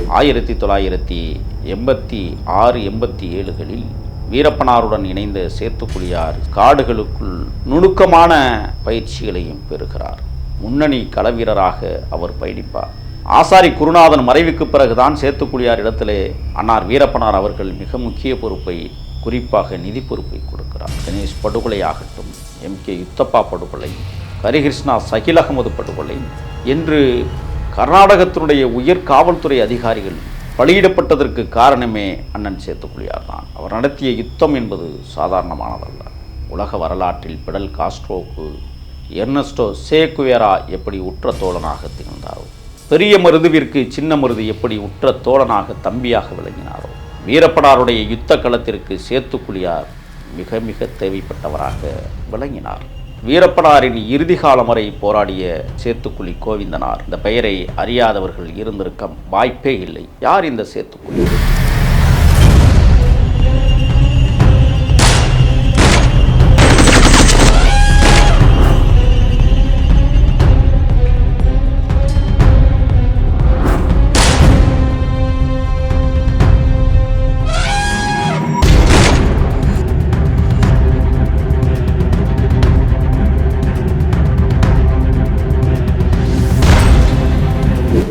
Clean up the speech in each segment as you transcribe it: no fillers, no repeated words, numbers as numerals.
1986-87களில் வீரப்பனாருடன் இணைந்த சேத்துக்குழியார் காடுகளுக்குள் நுணுக்கமான பயிற்சிகளையும் பெறுகிறார். முன்னணி களவீரராக அவர் பயணிப்பார். ஆசாரி குருநாதன் மறைவுக்கு பிறகுதான் சேத்துக்குழியார் இடத்திலே அன்னார் வீரப்பனார் அவர்கள் மிக முக்கிய பொறுப்பை, குறிப்பாக நிதி பொறுப்பை கொடுக்கிறார். கணேஷ் படுகொலை ஆகட்டும், MK யுத்தப்பா படுகொலை, ஹரிகிருஷ்ணா சகில் அகமது படுகொலை என்று கர்நாடகத்தினுடைய உயர் காவல்துறை அதிகாரிகள் பலியிடப்பட்டதற்கு காரணமே அண்ணன் சேத்துக்குழியார் தான். அவர் நடத்திய யுத்தம் என்பது சாதாரணமானதல்ல. உலக வரலாற்றில் பிடல் காஸ்ட்ரோவுக்கு எர்னஸ்டோ சே குவேரா எப்படி உற்ற தோழனாக திகழ்ந்தாரோ, பெரிய மருதுவிற்கு சின்ன மருது எப்படி உற்ற தோழனாக தம்பியாக விளங்கினாரோ, வீரப்பனாருடைய யுத்த களத்திற்கு சேத்துக்குழியார் மிக மிக தேவைப்பட்டவராக விளங்கினார். வீரப்பனாரின் இறுதி காலம் வரை போராடிய சேத்துக்குழி கோவிந்தனார், இந்த பெயரை அறியாதவர்கள் இருந்திருக்க வாய்ப்பே இல்லை. யார் இந்த சேத்துக்குழி?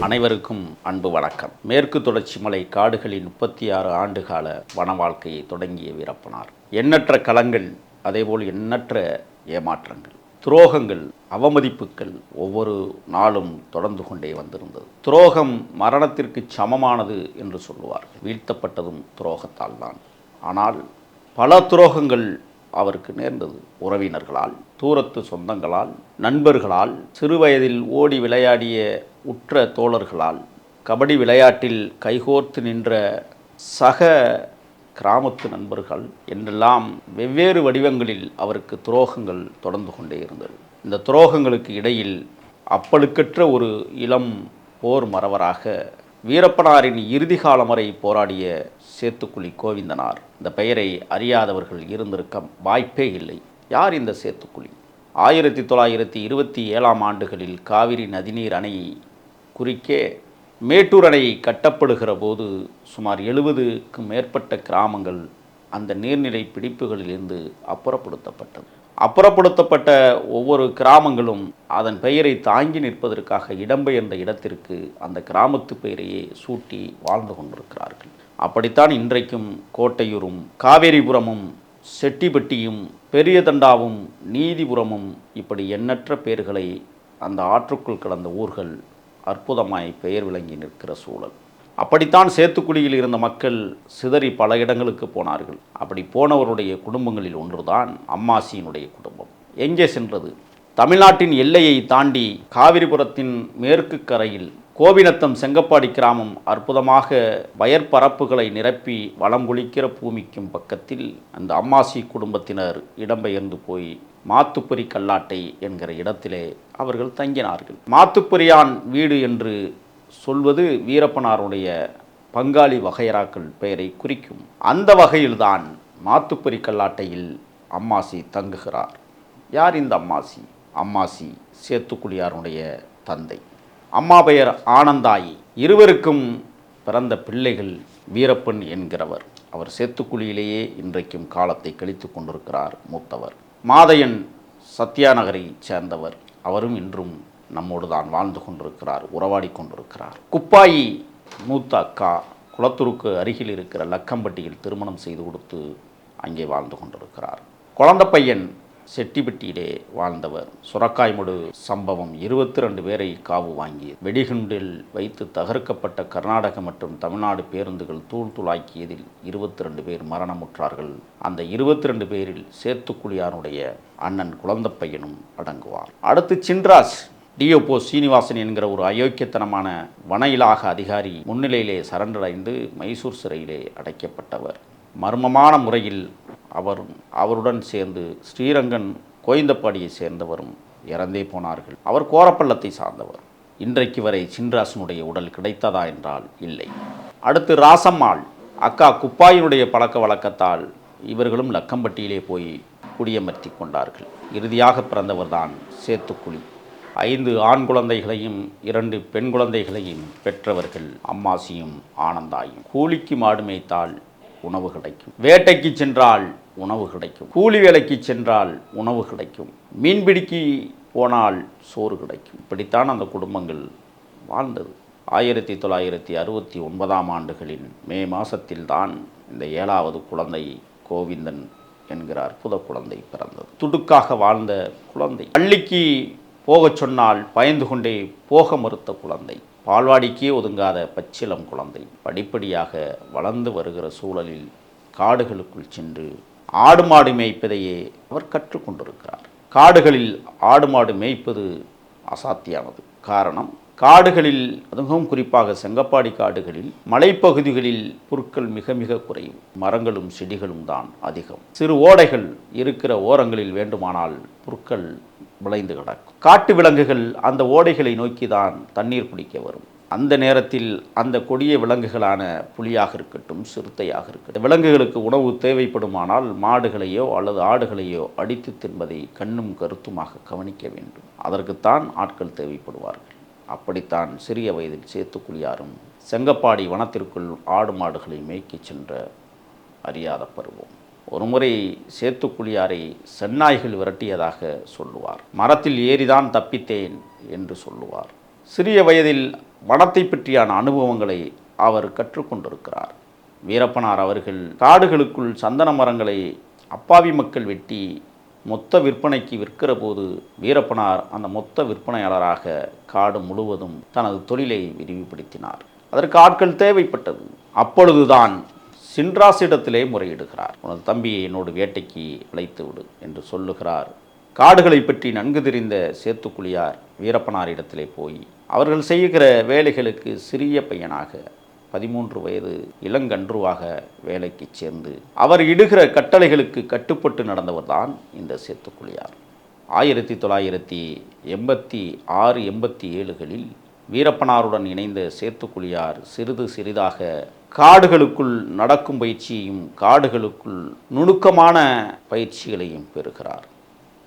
அனைவருக்கும் அன்பு வணக்கம். மேற்கு தொடர்ச்சி மலை காடுகளின் 36 ஆண்டுகால வன வாழ்க்கையை தொடங்கிய வீரப்பனார் எண்ணற்ற களங்கள், அதேபோல் எண்ணற்ற ஏமாற்றங்கள், துரோகங்கள், அவமதிப்புகள் ஒவ்வொரு நாளும் தொடர்ந்து கொண்டே வந்திருந்தது. துரோகம் மரணத்திற்கு சமமானது என்று சொல்லுவார்கள். வீழ்த்தப்பட்டதும் துரோகத்தால் தான். ஆனால் பல துரோகங்கள் அவருக்கு நேர்ந்தது. உறவினர்களால், தூரத்து சொந்தங்களால், நண்பர்களால், சிறுவயதில் ஓடி விளையாடிய உற்ற தோழர்களால், கபடி விளையாட்டில் கைகோர்த்து நின்ற சக கிராமத்து நண்பர்கள் என்றெல்லாம் வெவ்வேறு வடிவங்களில் அவருக்கு துரோகங்கள் தொடர்ந்து கொண்டே இருந்தது. இந்த துரோகங்களுக்கு இடையில் அப்பழுக்கற்ற ஒரு இளம் போர் மறவராக வீரப்பனாரின் இறுதி காலம் வரை போராடிய சேத்துக்குழி கோவிந்தனார், இந்த பெயரை அறியாதவர்கள் இருந்திருக்க வாய்ப்பே இல்லை. யார் இந்த சேத்துக்குழி? 1927ஆம் ஆண்டுகளில் காவிரி நதிநீர் அணையை குறுக்கே மேட்டூர் அணை கட்டப்படுகிற போது சுமார் 70க்கும் மேற்பட்ட கிராமங்கள் அந்த நீர்நிலை பிடிப்புகளிலிருந்து அப்புறப்படுத்தப்பட்ட ஒவ்வொரு கிராமங்களும் அதன் பெயரை தாங்கி நிற்பதற்காக இடம்பெயர்ந்த இடத்திற்கு அந்த கிராமத்து பெயரையே சூட்டி வாழ்ந்து கொண்டிருக்கிறார்கள். அப்படித்தான் இன்றைக்கும் கோட்டையூரும், காவேரிபுரமும், செட்டிப்பட்டியும், பெரிய தண்டாவும், நீதிபுரமும் இப்படி எண்ணற்ற பெயர்களை அந்த ஆற்றுக்குள் கடந்த ஊர்கள் அற்புதமாய் பெயர் விளங்கி நிற்கிற சூழல். அப்படித்தான் சேத்துக்குழியில் இருந்த மக்கள் சிதறி பல இடங்களுக்கு போனார்கள். அப்படி போனவருடைய குடும்பங்களில் ஒன்றுதான் அம்மாசியினுடைய குடும்பம். எங்கே சென்றது? தமிழ்நாட்டின் எல்லையை தாண்டி காவிரிபுரத்தின் மேற்கு கரையில் கோபிநத்தம் செங்கப்பாடி கிராமம் அற்புதமாக வயற்பரப்புகளை நிரப்பி வளம் குளிக்கிற பூமிக்கும் பக்கத்தில் அந்த அம்மாசி குடும்பத்தினர் இடம்பெயர்ந்து போய் மாத்துப்பரி கல்லாட்டை என்கிற இடத்திலே அவர்கள் தங்கினார்கள். மாத்துப்பரியான் வீடு என்று சொல்வது வீரப்பனாருடைய பங்காளி வகையராக்கள் பெயரை குறிக்கும். அந்த வகையில்தான் மாத்துப்பரி கல்லாட்டையில் அம்மாசி தங்குகிறார். யார் இந்த அம்மாசி? அம்மாசி சேத்துக்குழியாருடைய தந்தை. அம்மா பெயர் ஆனந்தாயி. இருவருக்கும் பிறந்த பிள்ளைகள் வீரப்பன் என்கிறவர். அவர் சேத்துக்குழியிலேயே இன்றைக்கும் காலத்தை கழித்து கொண்டிருக்கிறார். மூத்தவர் மாதையன் சத்யாநகரை சேர்ந்தவர். அவரும் இன்றும் நம்மோடு தான் வாழ்ந்து கொண்டிருக்கிறார், உறவாடி கொண்டிருக்கிறார். குப்பாயி மூத்த அக்கா குளத்தூருக்கு அருகில் இருக்கிற லக்கம்பட்டியில் திருமணம் செய்து கொடுத்து அங்கே வாழ்ந்து கொண்டிருக்கிறார். குழந்தை பையன் செட்டிப்பட்டியிலே வாழ்ந்தவர். சுரக்காய்மடு சம்பவம் 22 பேரை காவு வாங்கி வெடிகுண்டில் வைத்து தகர்க்கப்பட்ட கர்நாடக மற்றும் தமிழ்நாடு பேருந்துகள் தூள் துளாக்கியதில் 22 பேர் மரணமுற்றார்கள். அந்த 22 பேரில் சேத்துக்குழியாருடைய அண்ணன் குழந்தை பையனும் அடங்குவார். அடுத்து சின்ராஸ் டிஓபோ சீனிவாசன் என்கிற ஒரு அயோக்கியத்தனமான வன இலாக அதிகாரி முன்னிலையிலே சரண்டர் அடைந்து மைசூர் சிறையிலே அடைக்கப்பட்டவர். மர்மமான முறையில் அவருடன் சேர்ந்து ஸ்ரீரங்கன் கோயந்தப்பாடியை சேர்ந்தவரும் இறந்தே போனார்கள். அவர் கோரப்பள்ளத்தை சார்ந்தவர். இன்றைக்கு வரை சின்ராசனுடைய உடல் கிடைத்ததா என்றால் இல்லை. அடுத்து ராசம்மாள் அக்கா குப்பாயினுடைய பழக்க வழக்கத்தால் இவர்களும் லக்கம்பட்டியிலே போய் குடியமர்த்தி கொண்டார்கள். இறுதியாக பிறந்தவர் தான் சேத்துக்குழி. 5 ஆண் குழந்தைகளையும் 2 பெண் குழந்தைகளையும் பெற்றவர்கள் அம்மாசியும் ஆனந்தாயும். கூலிக்கு மாடு மேய்த்தால் உணவு கிடைக்கும், வேட்டைக்கு சென்றால் உணவு கிடைக்கும், கூலி வேலைக்கு சென்றால் உணவு கிடைக்கும், மீன்பிடிக்கு போனால் சோறு கிடைக்கும். இப்படித்தான் அந்த குடும்பங்கள் வாழ்ந்தது. 1969ஆம் ஆண்டுகளின் மே மாதத்தில்தான் இந்த 7வது குழந்தை கோவிந்தன் என்கிற அற்புத குழந்தை பிறந்தது. துடுக்காக வாழ்ந்த குழந்தை, பள்ளிக்கு போகச் சொன்னால் பயந்து கொண்டே போக மறுத்த குழந்தை, பால்வாடிக்கே ஒதுங்காத பச்சிளம் குழந்தை படிப்படியாக வளர்ந்து வருகிற சூழலில் காடுகளுக்குள் சென்று ஆடு மாடு மேய்ப்பதையே அவர் கற்றுக்கொண்டிருக்கிறார். காடுகளில் ஆடு மாடு மேய்ப்பது அசாத்தியானது. காரணம், காடுகளில், அதுவும் குறிப்பாக செங்கப்பாடி காடுகளில், மலைப்பகுதிகளில் புற்கள் மிக மிக குறையும், மரங்களும் செடிகளும் தான் அதிகம். சிறு ஓடைகள் இருக்கிற ஓரங்களில் வேண்டுமானால் புற்கள் விளைந்து கிடக்கும். காட்டு விலங்குகள் அந்த ஓடைகளை நோக்கி தான் தண்ணீர் குடிக்க வரும். அந்த நேரத்தில் அந்த கொடிய விலங்குகளான புலியாக இருக்கட்டும், சிறுத்தையாக இருக்கட்டும், விலங்குகளுக்கு உணவு தேவைப்படுமானால் மாடுகளையோ அல்லது ஆடுகளையோ அடித்து தின்பதை கண்ணும் கருத்துமாக கவனிக்க வேண்டும். அதற்குத்தான் ஆட்கள் தேவைப்படுவார்கள். அப்படித்தான் சிறிய வயதில் சேத்துக்குழியாரும் செங்கப்பாடி வனத்திற்குள் ஆடு மாடுகளை மேய்க்கச் சென்ற அறியாத பருவம். ஒருமுறை சேத்துக்குழியாரை செந்நாய்கள் விரட்டியதாக சொல்லுவார். மரத்தில் ஏறிதான் தப்பித்தேன் என்று சொல்லுவார். சிறிய வயதில் வனத்தை பற்றியான அனுபவங்களை அவர் கற்றுக்கொண்டிருக்கிறார். வீரப்பனார் அவர்கள் காடுகளுக்குள் சந்தன மரங்களை அப்பாவி மக்கள் வெட்டி மொத்த விற்பனைக்கு விற்கிற போது வீரப்பனார் அந்த மொத்த விற்பனையாளராக காடு முழுவதும் தனது தொழிலை விரிவுபடுத்தினார். அதற்கு ஆட்கள் தேவைப்பட்டது. அப்பொழுதுதான் சின்ராசிடத்திலே முறையிடுகிறார். உனது தம்பியை என்னோடு வேட்டைக்கு அழைத்து விடு என்று சொல்லுகிறார். காடுகளை பற்றி நன்கு தெரிந்த சேத்துக்குழியார் வீரப்பனாரிடத்திலே போய் அவர்கள் செய்கிற வேலைகளுக்கு சிறிய பையனாக 13 வயது இளங்கன்றுவாக வேலைக்கு சேர்ந்து அவர் இடுகிற கட்டளைகளுக்கு கட்டுப்பட்டு நடந்தவர்தான் இந்த சேத்துக்குழியார். 1986-87களில் வீரப்பனாருடன் இணைந்த சேத்துக்குழியார் சிறிது சிறிதாக காடுகளுக்குள் நடக்கும் பயிற்சியையும் காடுகளுக்குள் நுணுக்கமான பயிற்சிகளையும் பெறுகிறார்.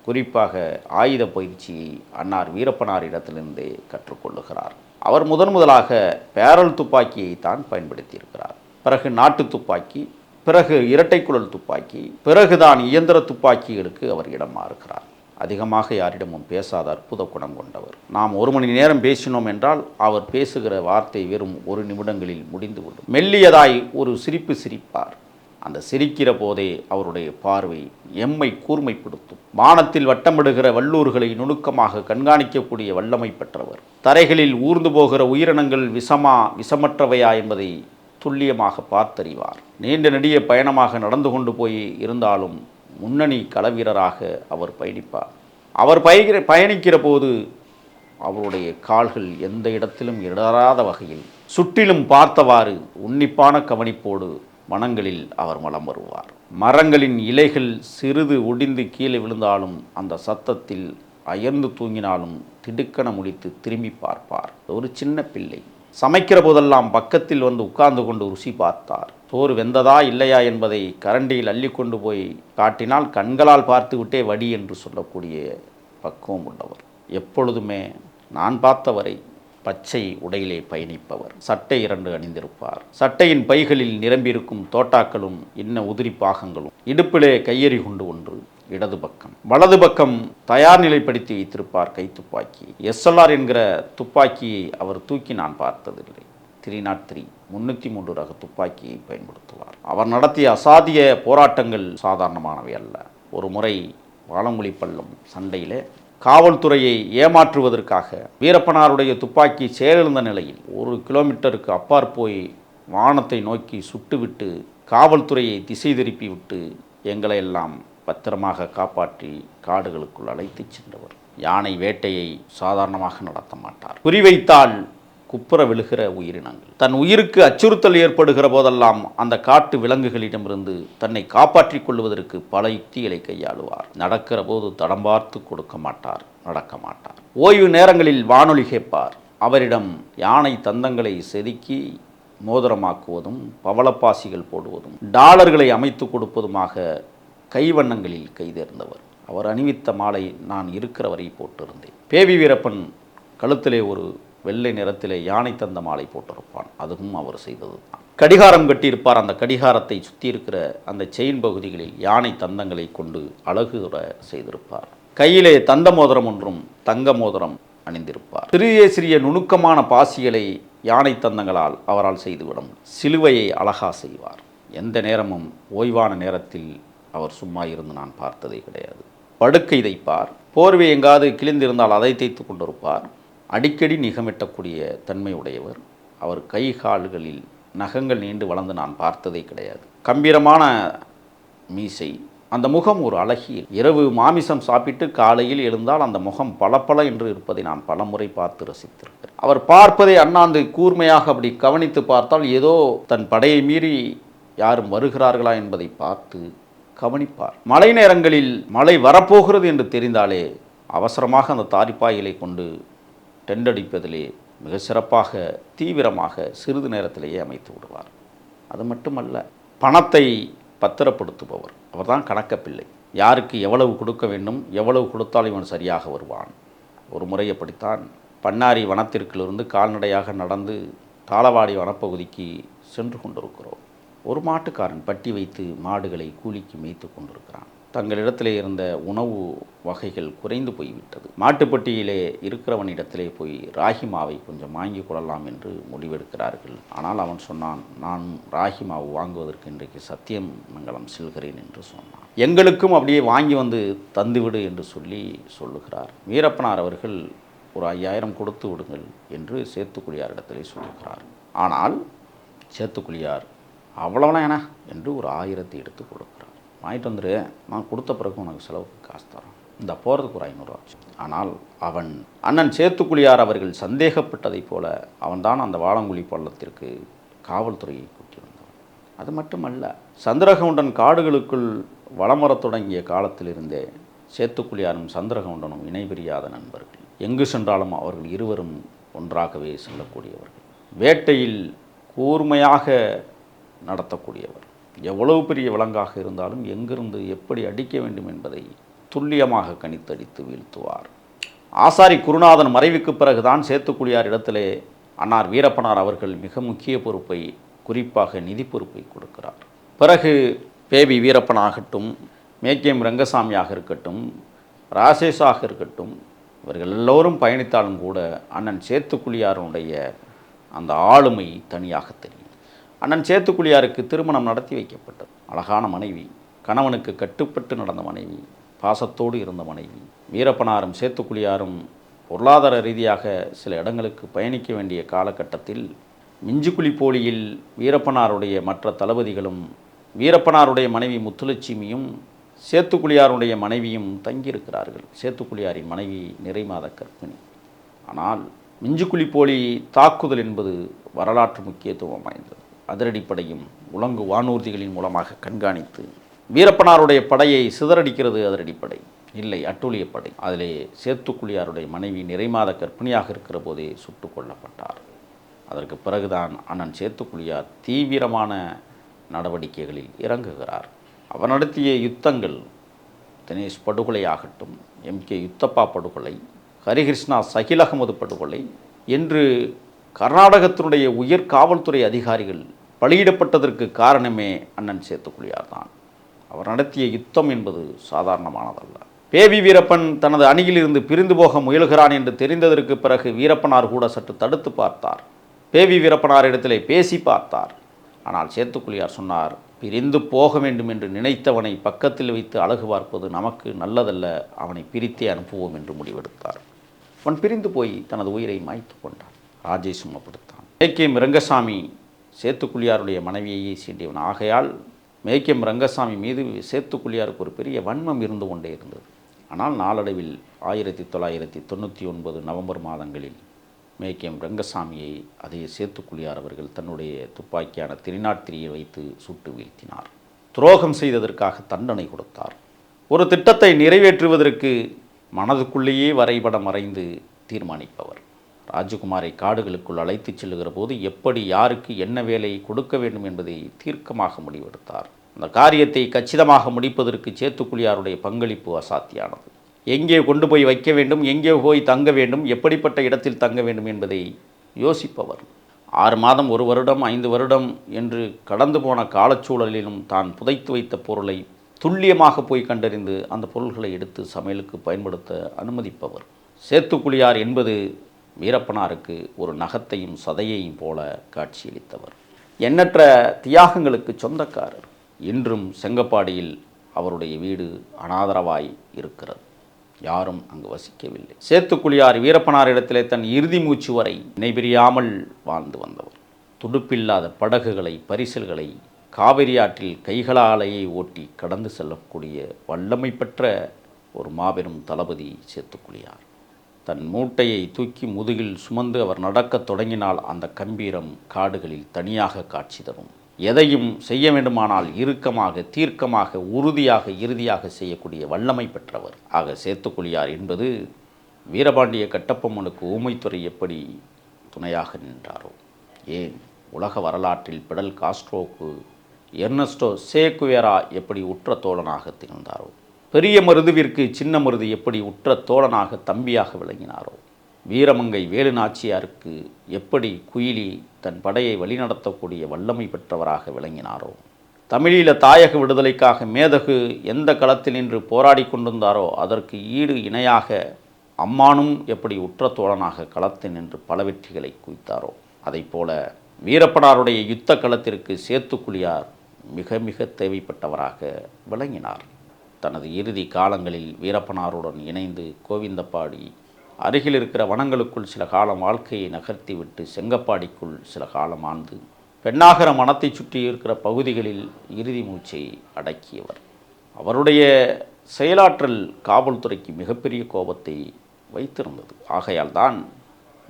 குறிப்பாக ஆயுத பயிற்சியை அன்னார் வீரப்பனாரிடத்திலிருந்தே கற்றுக்கொள்ளுகிறார். அவர் முதலாக பேரல் துப்பாக்கியை தான் பயன்படுத்தியிருக்கிறார். பிறகு நாட்டு துப்பாக்கி, பிறகு இரட்டைக்குழல் துப்பாக்கி, பிறகுதான் இயந்திர துப்பாக்கிகளுக்கு அவர் இடம் மாறுகிறார். அதிகமாக யாரிடமும் பேசாத அற்புத குணம் கொண்டவர். நாம் 1 மணி நேரம் பேசினோம் என்றால் அவர் பேசுகிற வார்த்தை வெறும் 1 நிமிடங்களில் முடிந்துவிடும். மெல்லியதாய் ஒரு சிரிப்பு சிரிப்பார். அந்த சிரிக்கிற போதே அவருடைய பார்வை எம்மை கூர்மைப்படுத்தும். வானத்தில் வட்டமிடுகிற வல்லூர்களை நுணுக்கமாக கண்காணிக்கக்கூடிய வல்லமை பெற்றவர். தரைகளில் ஊர்ந்து போகிற உயிரினங்கள் விஷமற்றவையா என்பதை துல்லியமாக பார்த்தறிவார். நீண்ட நெடிய பயணமாக நடந்து கொண்டு போய் இருந்தாலும் முன்னணி களவீரராக அவர் பயணிப்பார். அவர் பயணிக்கிற போது அவருடைய கால்கள் எந்த இடத்திலும் இடராத வகையில் சுற்றிலும் பார்த்தவாறு உன்னிப்பான கவனிப்போடு வனங்களில் அவர் வலம் வருவார். மரங்களின் இலைகள் சிறிது ஒடிந்து கீழே விழுந்தாலும் அந்த சத்தத்தில் அயர்ந்து தூங்கினாலும் திடுக்கண முழித்து திரும்பி பார்ப்பார். ஒரு சின்ன பிள்ளை சமைக்கிற போதெல்லாம் பக்கத்தில் வந்து உட்கார்ந்து கொண்டு ருசி பார்த்தார். சோறு வெந்ததா இல்லையா என்பதை கரண்டியில் அள்ளி கொண்டு போய் காட்டினால் கண்களால் பார்த்து விட்டே வடி என்று சொல்லக்கூடிய பக்குவம் உள்ளவர். எப்பொழுதுமே நான் பார்த்தவரை பச்சை உடையிலே பயணிப்பவர். சட்டை 2 அணிந்திருப்பார். சட்டையின் பைகளில் நிரம்பியிருக்கும் தோட்டாக்களும் இன்ன உதிரி பாகங்களும். இடுப்பிலே கையெறி குண்டு 1, இடது பக்கம். வலது பக்கம் தயார் நிலைப்படுத்தி வைத்திருப்பார் கைத்துப்பாக்கி. SLR என்கிற துப்பாக்கியை அவர் தூக்கி நான் பார்த்ததில்லை. 303 303 ரக துப்பாக்கியை பயன்படுத்துவார். அவர் நடத்திய அசாத்திய போராட்டங்கள் சாதாரணமானவை அல்ல. ஒரு முறை வாழங்குழி பள்ளம் சண்டையில் காவல்துறையை ஏமாற்றுவதற்காக வீரப்பனாருடைய துப்பாக்கி செயலிழந்த நிலையில் 1 கிலோமீட்டருக்கு அப்பாற் போய் வானத்தை நோக்கி சுட்டுவிட்டு காவல்துறையை திசை திருப்பி விட்டு எங்களை எல்லாம் பத்திரமாக காப்பாற்றி காடுகளுக்குள் அழைத்து சென்றவர். யானை வேட்டையை சாதாரணமாக நடத்த மாட்டார். குறிவைத்தால் குப்புற விழுகிற உயிரினங்கள். தன் உயிருக்கு அச்சுறுத்தல் ஏற்படுகிற போதெல்லாம் அந்த காட்டு விலங்குகளிடமிருந்து தன்னை காப்பாற்றிக் கொள்வதற்கு பல யுக்திகளை கையாளுவார். நடக்கிற போது தடம் பார்த்து கொடுக்க மாட்டார், நடக்க மாட்டார். ஓய்வு நேரங்களில் வானொலி கேட்பார். அவரிடம் யானை தந்தங்களை செதுக்கி மோதிரமாக்குவதும் பவளப்பாசிகள் போடுவதும் டாலர்களை அமைத்து கொடுப்பதுமாக கைவண்ணங்களில் கைதேர்ந்தவர். அவர் அணிவித்த மாலை நான் இருக்கிற வரை போட்டிருந்தேன். பேவி வீரப்பன் கழுத்திலே ஒரு வெள்ளை நிறத்திலே யானை தந்த மாலை போட்டிருப்பான். அதுவும் அவர் செய்தது தான். கடிகாரம் கட்டியிருப்பார். அந்த கடிகாரத்தை சுற்றி இருக்கிற அந்த செயின் பகுதிகளில் யானை தந்தங்களை கொண்டு அழகுற செய்திருப்பார். கையிலே தந்த மோதிரம் ஒன்றும் தங்க மோதிரம் அணிந்திருப்பார். சிறிய சிறிய நுணுக்கமான பாசிகளை யானை தந்தங்களால் அவரால் செய்துவிடும். சிலுவையை அழகா செய்வார். எந்த நேரமும் ஓய்வான நேரத்தில் அவர் சும்மா இருந்து நான் பார்த்ததே கிடையாது. படுக்கை தைப்பார். போர்வை எங்காவது கிழிந்திருந்தால் அதை தைத்து கொண்டிருப்பார். அடிக்கடி நிகமிட்டக்கூடிய தன்மை உடையவர். அவர் கை கால்களில் நகங்கள் நீண்டு வளர்ந்து நான் பார்த்ததே கிடையாது. கம்பீரமான மீசை, அந்த முகம் ஒரு அழகிய. இரவு மாமிசம் சாப்பிட்டு காலையில் எழுந்தால் அந்த முகம் பளபள என்று இருப்பதை நான் பலமுறை பார்த்து ரசித்திருக்கிறேன். அவர் பார்ப்பதை அண்ணாந்து கூர்மையாக அப்படி கவனித்து பார்த்தால் ஏதோ தன் படையை மீறி யாரும் வருகிறார்களா என்பதை பார்த்து கவனிப்பார். மழை நேரங்களில் மழை வரப்போகிறது என்று தெரிந்தாலே அவசரமாக அந்த தாரிப்பாய்களை கொண்டு டெண்டடிப்பதிலே மிக சிறப்பாக தீவிரமாக சிறிது நேரத்திலேயே அமைத்து விடுவார். அது மட்டுமல்ல, பணத்தை பத்திரப்படுத்துபவர். அவர்தான் கணக்கப்பிள்ளை. யாருக்கு எவ்வளவு கொடுக்க வேண்டும், எவ்வளவு கொடுத்தால் இவன் சரியாக வருவான். ஒரு முறை அப்படித்தான் பண்ணாரி வனத்திற்கிலிருந்து கால்நடையாக நடந்து தாளவாடி வனப்பகுதிக்கு சென்று கொண்டிருக்கிறோம். ஒரு மாட்டுக்காரன் பட்டி வைத்து மாடுகளை கூலிக்கு மேய்த்து கொண்டிருக்கிறான். தங்களிடத்திலே இருந்த உணவு வகைகள் குறைந்து போய்விட்டது. மாட்டுப்பட்டியிலே இருக்கிறவனிடத்திலே போய் ராகி மாவை கொஞ்சம் வாங்கி கொள்ளலாம் என்று முடிவெடுக்கிறார்கள். ஆனால் அவன் சொன்னான், நான் ராகி மாவு வாங்குவதற்கு இன்றைக்கு சத்தியமங்கலம் செல்கிறேன் என்று சொன்னான். எங்களுக்கும் அப்படியே வாங்கி வந்து தந்துவிடு என்று சொல்லுகிறார். வீரப்பனார் அவர்கள் ஒரு 5000 கொடுத்து விடுங்கள் என்று சேத்துக்குழியாரிடத்திலே சொல்லுகிறார். ஆனால் சேத்துக்குழியார் அவ்வளோலாம் ஏன்னா என்று ஒரு 1000 எடுத்து கொடுக்குறார். வாங்கிட்டு வந்துரு, நான் கொடுத்த பிறகு உனக்கு செலவுக்கு காசு தரேன், இந்த போகிறதுக்கு ஒரு 500 ஆச்சு. ஆனால் அவன் அண்ணன் சேத்துக்குழியார் அவர்கள் சந்தேகப்பட்டதைப் போல அவன்தான் அந்த வாழங்குழி பள்ளத்திற்கு காவல்துறையை கூட்டி வந்தவன். அது மட்டுமல்ல, சந்திரகவுண்டன் காடுகளுக்குள் வலம் வரத் தொடங்கிய காலத்திலிருந்தே சேத்துக்குழியாரும் சந்திரகவுண்டனும் இணைபிரியாத நண்பர்கள். எங்கு சென்றாலும் அவர்கள் இருவரும் ஒன்றாகவே செல்லக்கூடியவர்கள். வேட்டையில் கூர்மையாக நடத்தக்கூடியவர். எவ்வளவு பெரிய விலங்காக இருந்தாலும் எங்கிருந்து எப்படி அடிக்க வேண்டும் என்பதை துல்லியமாக கணித்தடித்து வீழ்த்துவார். ஆசாரி குருநாதன் மறைவுக்கு பிறகுதான் சேத்துக்குழியார் இடத்திலே அன்னார் வீரப்பனார் அவர்கள் மிக முக்கிய பொறுப்பை, குறிப்பாக நிதி பொறுப்பை கொடுக்கிறார். பிறகு பேபி வீரப்பனாகட்டும், மேக்கியம் ரங்கசாமியாக இருக்கட்டும், ராசேஷாக இருக்கட்டும், இவர்கள் எல்லோரும் பயணித்தாலும் கூட அண்ணன் சேத்துக்குழியாருடைய அந்த ஆளுமை தனியாக தெரியும். அண்ணன் சேத்துக்குழியாருக்கு திருமணம் நடத்தி வைக்கப்பட்டது. அழகான மனைவி, கணவனுக்கு கட்டுப்பட்டு நடந்த மனைவி, பாசத்தோடு இருந்த மனைவி. வீரப்பனாரும் சேத்துக்குழியாரும் பொருளாதார ரீதியாக சில இடங்களுக்கு பயணிக்க வேண்டிய காலகட்டத்தில் மிஞ்சுக்குழி போலியில் வீரப்பனாருடைய மற்ற தளபதிகளும் வீரப்பனாருடைய மனைவி முத்துலட்சுமியும் சேத்துக்குழியாருடைய மனைவியும் தங்கியிருக்கிறார்கள். சேத்துக்குழியாரின் மனைவி நிறைமாத கர்ப்பிணி. ஆனால் மிஞ்சுக்குழி போலி தாக்குதல் என்பது வரலாற்று முக்கியத்துவம் வாய்ந்தது. அதிரடிப்படையும் உலங்கு வானூர்திகளின் மூலமாக கண்காணித்து வீரப்பனாருடைய படையை சிதறடிக்கிறது அதிரடிப்படை, இல்லை அட்டூழிய படை. அதிலே சேத்துக்குழியாருடைய மனைவி நிறைமாத கர்ப்பிணியாக இருக்கிற போதே சுட்டு கொல்லப்பட்டார். அதற்கு பிறகுதான் அண்ணன் சேத்துக்குழியார் தீவிரமான நடவடிக்கைகளில் இறங்குகிறார். அவர் நடத்திய யுத்தங்கள், தினேஷ் படுகொலை ஆகட்டும், MK யுத்தப்பா படுகொலை, ஹரிகிருஷ்ணா சகில் அகமது படுகொலை என்று கர்நாடகத்தினுடைய உயர் காவல்துறை அதிகாரிகள் பலியிடப்பட்டதற்கு காரணமே அண்ணன் சேத்துக்குழியார் தான். அவர் நடத்திய யுத்தம் என்பது சாதாரணமானதல்ல. பேபி வீரப்பன் தனது அணியிலிருந்து பிரிந்து போக முயல்கிறான் என்று தெரிந்ததற்கு பிறகு வீரப்பனார் கூட சற்று தடுத்து பார்த்தார். பேபி வீரப்பனார் இடத்திலே பேசி பார்த்தார். ஆனால் சேத்துக்குழியார் சொன்னார், பிரிந்து போக வேண்டும் என்று நினைத்தவனை பக்கத்தில் வைத்து அழகு பார்ப்பது நமக்கு நல்லதல்ல, அவனை பிரித்தே அனுப்புவோம் என்று முடிவெடுத்தார். அவன் பிரிந்து போய் தனது உயிரை மாய்த்து கொண்டான். ராஜேஷும் அப்படித்தான். மேக்கியம் ரங்கசாமி சேத்துக்குழியாருடைய மனைவியையே சீண்டியவன். ஆகையால் மேக்கியம் ரங்கசாமி மீது சேத்துக்குழியாருக்கு ஒரு பெரிய வன்மம் இருந்து கொண்டே இருந்தது. ஆனால் நாளடைவில் 1999 நவம்பர் மாதங்களில் மேக்கியம் ரங்கசாமியை அதே சேத்துக்குழியார் அவர்கள் தன்னுடைய துப்பாக்கியான 303 வைத்து சுட்டு வீழ்த்தினார். துரோகம் செய்ததற்காக தண்டனை கொடுத்தார். ஒரு திட்டத்தை நிறைவேற்றுவதற்கு மனதுக்குள்ளேயே வரைபடம் வரைந்து தீர்மானிப்பவர். ராஜகுமாரை காடுகளுக்குள் அழைத்துச் செல்லுகிற போது எப்படி யாருக்கு என்ன வேலை கொடுக்க வேண்டும் என்பதை தீர்க்கமாக முடிவெடுத்தார். அந்த காரியத்தை கச்சிதமாக முடிப்பதற்கு சேத்துக்குழியாருடைய பங்களிப்பு அசாத்தியானது. எங்கே கொண்டு போய் வைக்க வேண்டும், எங்கே போய் தங்க வேண்டும், எப்படிப்பட்ட இடத்தில் தங்க வேண்டும் என்பதை யோசிப்பவர். 6 மாதம், 1 வருடம், 5 வருடம் என்று கடந்து போன காலச்சூழலிலும் தான் புதைத்து வைத்த பொருளை துல்லியமாக போய் கண்டறிந்து அந்த பொருள்களை எடுத்து சமையலுக்கு பயன்படுத்த அனுமதிப்பவர். சேத்துக்குழியார் என்பது வீரப்பனாருக்கு ஒரு நகத்தையும் சதையையும் போல காட்சியளித்தவர். எண்ணற்ற தியாகங்களுக்கு சொந்தக்காரர். இன்றும் செங்கப்பாடியில் அவருடைய வீடு அனாதரவாய் இருக்கிறது. யாரும் அங்கு வசிக்கவில்லை. சேத்துக்குழியார் வீரப்பனார் இடத்திலே தன் இறுதி மூச்சு வரை நினைபிரியாமல் வாழ்ந்து வந்தவர். துடுப்பில்லாத படகுகளை, பரிசல்களை காவிரி ஆற்றில் கைகளாலேயே ஓட்டி கடந்து செல்லக்கூடிய வல்லமை பெற்ற ஒரு மாபெரும் தளபதி சேத்துக்குழியார். தன் மூட்டையை தூக்கி முதுகில் சுமந்து அவர் நடக்கத் தொடங்கினால் அந்த கம்பீரம் காடுகளில் தனியாக காட்சி தரும். எதையும் செய்ய வேண்டுமானால் இறுக்கமாக, தீர்க்கமாக, உறுதியாக, இறுதியாக செய்யக்கூடிய வல்லமை பெற்றவர். ஆக சேத்துக்குழியார் என்பது வீரபாண்டிய கட்டபொம்மனுக்கு ஊமைத்துறை எப்படி துணையாக நின்றாரோ, ஏன் உலக வரலாற்றில் பிடல் காஸ்ட்ரோவுக்கு எர்னஸ்டோ சே குவேரா எப்படி உற்ற தோழனாக திகழ்ந்தாரோ, பெரிய மருதுவிற்கு சின்ன மருது எப்படி உற்ற தோழனாக, தம்பியாக விளங்கினாரோ, வீரமங்கை வேலு நாச்சியாருக்கு எப்படி குயிலி தன் படையை வழிநடத்தக்கூடிய வல்லமை பெற்றவராக விளங்கினாரோ, தமிழீழ தாயக விடுதலைக்காக மேதகு எந்த களத்தில் நின்று போராடி கொண்டிருந்தாரோ அதற்கு ஈடு இணையாக அம்மானும் எப்படி உற்ற தோழனாக களத்தில் நின்று பல வெற்றிகளை குவித்தாரோ, அதைப்போல வீரப்பனாருடைய யுத்த களத்திற்கு சேத்துக்குழியார் மிக மிக தேவைப்பட்டவராக விளங்கினார். தனது இறுதி காலங்களில் வீரப்பனாருடன் இணைந்து கோவிந்தப்பாடி அருகில் இருக்கிற வனங்களுக்குள் சில காலம் வாழ்க்கையை நகர்த்திவிட்டு செங்கப்பாடிக்குள் சில காலம் ஆழ்ந்து பெண்ணாகர மனத்தை சுற்றி இருக்கிற பகுதிகளில் இறுதி மூச்சை அடக்கியவர். அவருடைய செயலாற்றல் காவல்துறைக்கு மிகப்பெரிய கோபத்தை வைத்திருந்தது. ஆகையால் தான்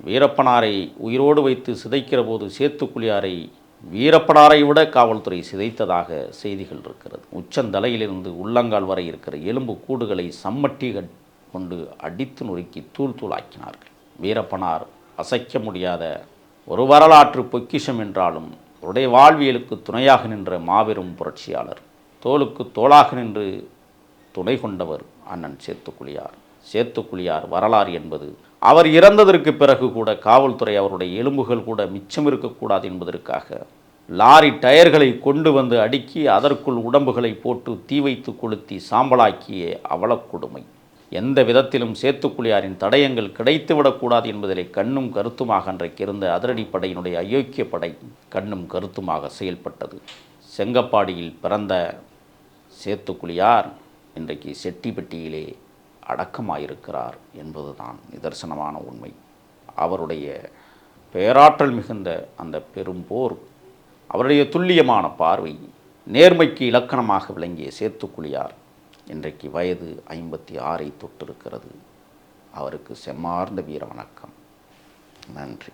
வீரப்பனாரை உயிரோடு வைத்து சிதைக்கிற போது சேத்துக்குழியாரை வீரப்பனாரை விட காவல்துறை சிதைத்ததாக செய்திகள் இருக்கிறது. உச்சந்தலையிலிருந்து உள்ளங்கால் வரை இருக்கிற எலும்பு கூடுகளை சம்மட்டிகள் கொண்டு அடித்து நொறுக்கி தூள் தூளாக்கினார்கள். வீரப்பனார் அசைக்க முடியாத ஒரு வரலாற்று பொக்கிஷம் என்றாலும் அவருடைய வாழ்வியலுக்கு துணையாக நின்ற மாபெரும் புரட்சியாளர். தோளுக்கு தோளாக நின்று துணை கொண்டவர் அண்ணன் சேத்துக்குழியார். சேத்துக்குழியார் வரலாறு என்பது அவர் இறந்ததற்கு பிறகு கூட காவல்துறை அவருடைய எலும்புகள் கூட மிச்சம் இருக்கக்கூடாது என்பதற்காக லாரி டயர்களை கொண்டு வந்து அடுக்கி அதற்குள் உடம்புகளை போட்டு தீ வைத்து கொளுத்தி சாம்பலாக்கிய அவலக்கொடுமை. எந்த விதத்திலும் சேத்துக்குழியாரின் தடயங்கள் கிடைத்துவிடக்கூடாது என்பதிலே கண்ணும் கருத்துமாக அன்றைக்கு இருந்த அதிரடிப்படையினுடைய அயோக்கிய படை கண்ணும் கருத்துமாக செயல்பட்டது. செங்கப்பாடியில் பிறந்த சேத்துக்குழியார் இன்றைக்கு செட்டிப்பட்டியிலே அடக்கமாயிருக்கிறார் என்பதுதான் நிதர்சனமான உண்மை. அவருடைய பேராற்றல் மிகுந்த அந்த பெரும் போர், அவருடைய துல்லியமான பார்வை, நேர்மைக்கு இலக்கணமாக விளங்கிய சேத்துக்குழியார் இன்றைக்கு வயது 56 தொட்டிருக்கிறது. அவருக்கு செம்மார்ந்த வீர வணக்கம். நன்றி.